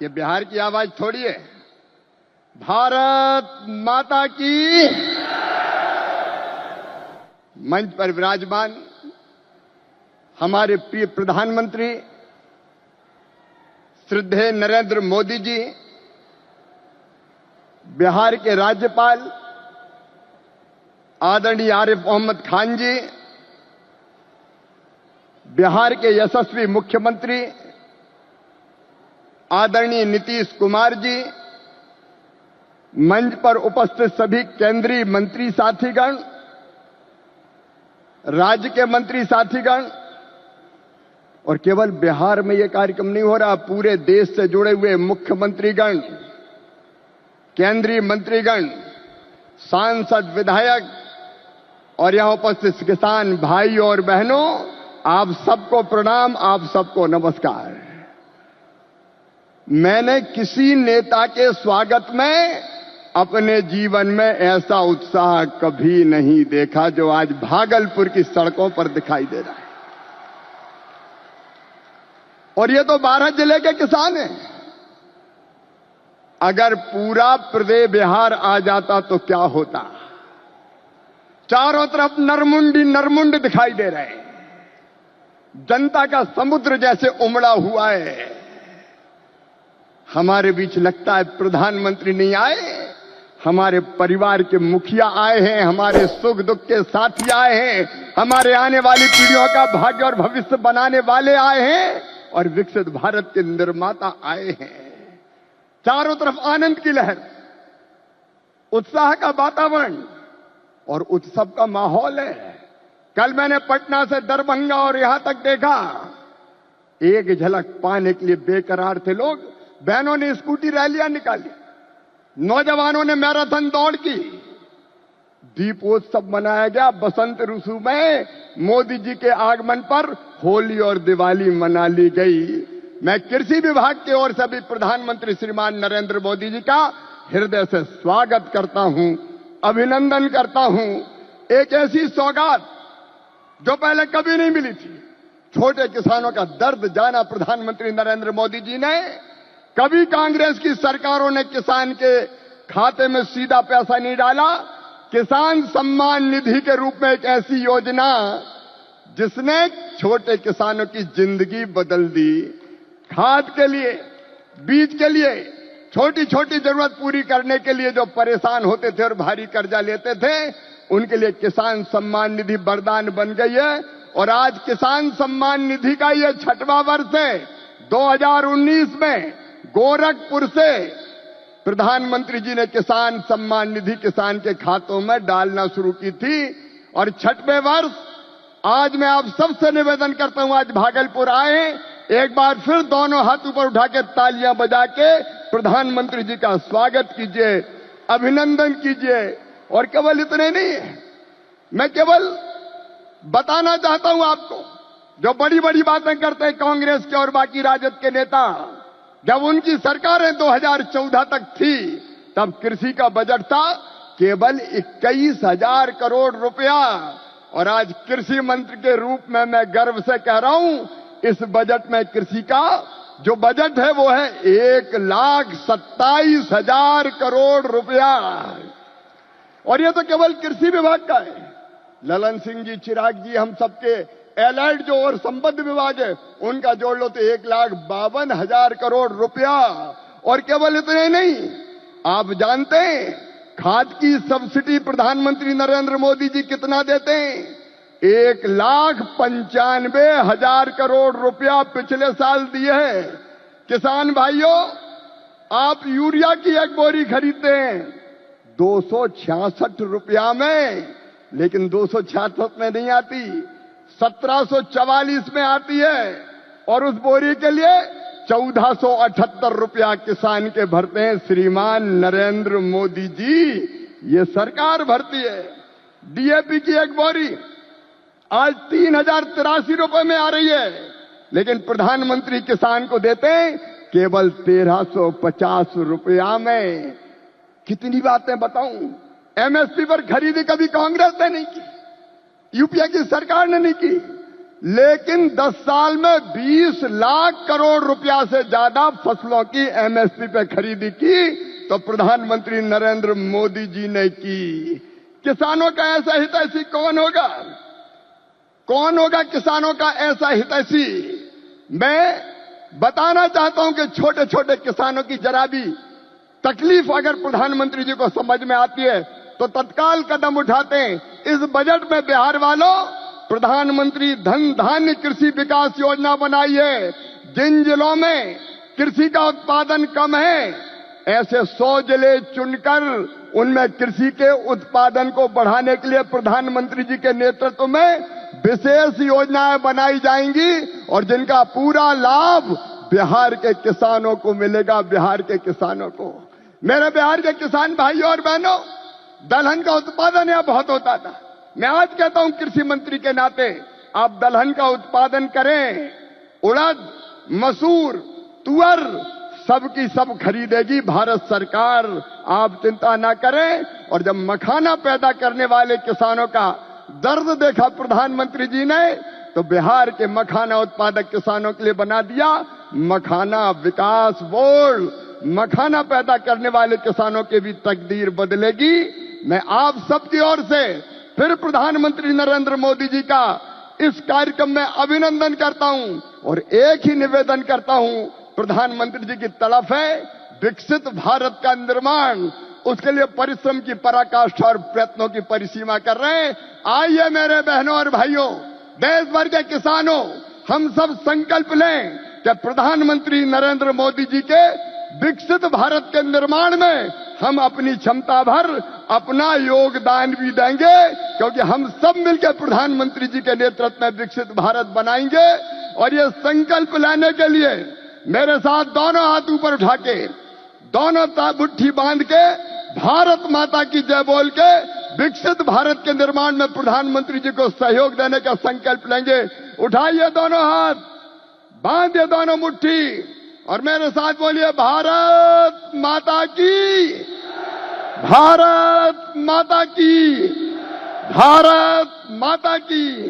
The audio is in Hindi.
ये बिहार की आवाज थोड़ी है। भारत माता की। मंच पर विराजमान हमारे प्रिय प्रधानमंत्री श्रद्धेय नरेंद्र मोदी जी, बिहार के राज्यपाल आदरणीय आरिफ मोहम्मद खान जी, बिहार के यशस्वी मुख्यमंत्री आदरणीय नीतीश कुमार जी, मंच पर उपस्थित सभी केंद्रीय मंत्री साथीगण, राज्य के मंत्री साथीगण, और केवल बिहार में यह कार्यक्रम नहीं हो रहा, पूरे देश से जुड़े हुए मुख्यमंत्रीगण, केंद्रीय मंत्रीगण, सांसद, विधायक और यहां उपस्थित किसान भाई और बहनों, आप सबको प्रणाम, आप सबको नमस्कार। मैंने किसी नेता के स्वागत में अपने जीवन में ऐसा उत्साह कभी नहीं देखा जो आज भागलपुर की सड़कों पर दिखाई दे रहा है। और ये तो 12 जिले के किसान हैं। अगर पूरा प्रदेश बिहार आ जाता तो क्या होता। चारों तरफ नरमुंड दिखाई दे रहे हैं। जनता का समुद्र जैसे उमड़ा हुआ है। हमारे बीच लगता है प्रधानमंत्री नहीं आए, हमारे परिवार के मुखिया आए हैं, हमारे सुख दुख के साथी आए हैं, हमारे आने वाली पीढ़ियों का भाग्य और भविष्य बनाने वाले आए हैं और विकसित भारत के निर्माता आए हैं। चारों तरफ आनंद की लहर, उत्साह का वातावरण और उत्सव का माहौल है। कल मैंने पटना से दरभंगा और यहां तक देखा, एक झलक पाने के लिए बेकरार थे लोग। बहनों ने स्कूटी रैलियां निकाली, नौजवानों ने मैराथन दौड़ की, दीपोत्सव मनाया गया। बसंत ऋतु में मोदी जी के आगमन पर होली और दिवाली मना ली गई। मैं कृषि विभाग की ओर से भी प्रधानमंत्री श्रीमान नरेंद्र मोदी जी का हृदय से स्वागत करता हूं, अभिनंदन करता हूं। एक ऐसी सौगात जो पहले कभी नहीं मिली थी। छोटे किसानों का दर्द जाना प्रधानमंत्री नरेंद्र मोदी जी ने। कभी कांग्रेस की सरकारों ने किसान के खाते में सीधा पैसा नहीं डाला। किसान सम्मान निधि के रूप में एक ऐसी योजना जिसने छोटे किसानों की जिंदगी बदल दी। खाद के लिए, बीज के लिए, छोटी छोटी जरूरत पूरी करने के लिए जो परेशान होते थे और भारी कर्जा लेते थे, उनके लिए किसान सम्मान निधि वरदान बन गई है। और आज किसान सम्मान निधि का यह 6वां वर्ष है। 2019 में गोरखपुर से प्रधानमंत्री जी ने किसान सम्मान निधि किसान के खातों में डालना शुरू की थी। और 6वें वर्ष आज मैं आप सबसे निवेदन करता हूं, आज भागलपुर आए, एक बार फिर दोनों हाथ ऊपर उठा के तालियां बजा के प्रधानमंत्री जी का स्वागत कीजिए, अभिनंदन कीजिए। और केवल इतने नहीं, मैं केवल बताना चाहता हूं आपको, जो बड़ी बड़ी बातें करते हैं कांग्रेस के और बाकी राजद के नेता, जब उनकी सरकारें 2014 तक थी, तब कृषि का बजट था केवल 21,000 करोड़ रुपया। और आज कृषि मंत्री के रूप में मैं गर्व से कह रहा हूं, इस बजट में कृषि का जो बजट है वो है 1,27,000 करोड़ रुपया। और ये तो केवल कृषि विभाग का है। ललन सिंह जी, चिराग जी, हम सबके एलाइड जो और संबद्ध विभाग है, उनका जोड़ लो तो 1,52,000 करोड़ रुपया। और केवल इतने नहीं, आप जानते हैं खाद की सब्सिडी प्रधानमंत्री नरेंद्र मोदी जी कितना देते हैं? 1,95,000 करोड़ रुपया पिछले साल दिए हैं। किसान भाइयों, आप यूरिया की एक बोरी खरीदते हैं 266 रुपया में, लेकिन 266 में नहीं आती, 1744 में आती है। और उस बोरी के लिए 1478 रुपया किसान के भरते हैं श्रीमान नरेंद्र मोदी जी, ये सरकार भरती है। डीएपी की एक बोरी आज 3,083 रुपए में आ रही है, लेकिन प्रधानमंत्री किसान को देते हैं केवल 1,350 रुपया में। कितनी बातें बताऊं। एमएसपी पर खरीदी कभी कांग्रेस ने नहीं की, यूपीए की सरकार ने नहीं की। लेकिन 10 साल में 20 लाख करोड़ रुपया से ज्यादा फसलों की एमएसपी पे खरीदी की तो प्रधानमंत्री नरेंद्र मोदी जी ने की। किसानों का ऐसा हितैषी कौन होगा? कौन होगा किसानों का ऐसा हितैषी? मैं बताना चाहता हूं कि छोटे छोटे किसानों की जरा भी तकलीफ अगर प्रधानमंत्री जी को समझ में आती है तो तत्काल कदम उठाते हैं। इस बजट में बिहार वालों प्रधानमंत्री धन धान्य कृषि विकास योजना बनाई है। जिन जिलों में कृषि का उत्पादन कम है ऐसे 100 जिले चुनकर उनमें कृषि के उत्पादन को बढ़ाने के लिए प्रधानमंत्री जी के नेतृत्व में विशेष योजनाएं बनाई जाएंगी और जिनका पूरा लाभ बिहार के किसानों को मिलेगा। बिहार के किसानों को, मेरे बिहार के किसान भाइयों और बहनों, दलहन का उत्पादन यहां बहुत होता था। मैं आज कहता हूं कृषि मंत्री के नाते आप दलहन का उत्पादन करें। उड़द, मसूर, तुअर सबकी सब खरीदेगी भारत सरकार, आप चिंता ना करें। और जब मखाना पैदा करने वाले किसानों का दर्द देखा प्रधानमंत्री जी ने तो बिहार के मखाना उत्पादक किसानों के लिए बना दिया मखाना विकास बोर्ड। मखाना पैदा करने वाले किसानों की भी तकदीर बदलेगी। मैं आप सबकी ओर से फिर प्रधानमंत्री नरेंद्र मोदी जी का इस कार्यक्रम में अभिनंदन करता हूं और एक ही निवेदन करता हूं, प्रधानमंत्री जी की तड़प है विकसित भारत का निर्माण, उसके लिए परिश्रम की पराकाष्ठा और प्रयत्नों की परिसीमा कर रहे हैं। आइए मेरे बहनों और भाइयों, देश भर के किसानों, हम सब संकल्प लें कि प्रधानमंत्री नरेंद्र मोदी जी के विकसित भारत के निर्माण में हम अपनी क्षमता भर अपना योगदान भी देंगे, क्योंकि हम सब मिलकर प्रधानमंत्री जी के नेतृत्व में विकसित भारत बनाएंगे। और ये संकल्प लेने के लिए मेरे साथ दोनों हाथ ऊपर उठा के, दोनों मुट्ठी बांध के, भारत माता की जय बोल के विकसित भारत के निर्माण में प्रधानमंत्री जी को सहयोग देने का संकल्प लेंगे। उठाइए दोनों हाथ, बांधिए दोनों मुट्ठी और मेरे साथ बोलिए भारत माता की, भारत माता की, भारत माता की।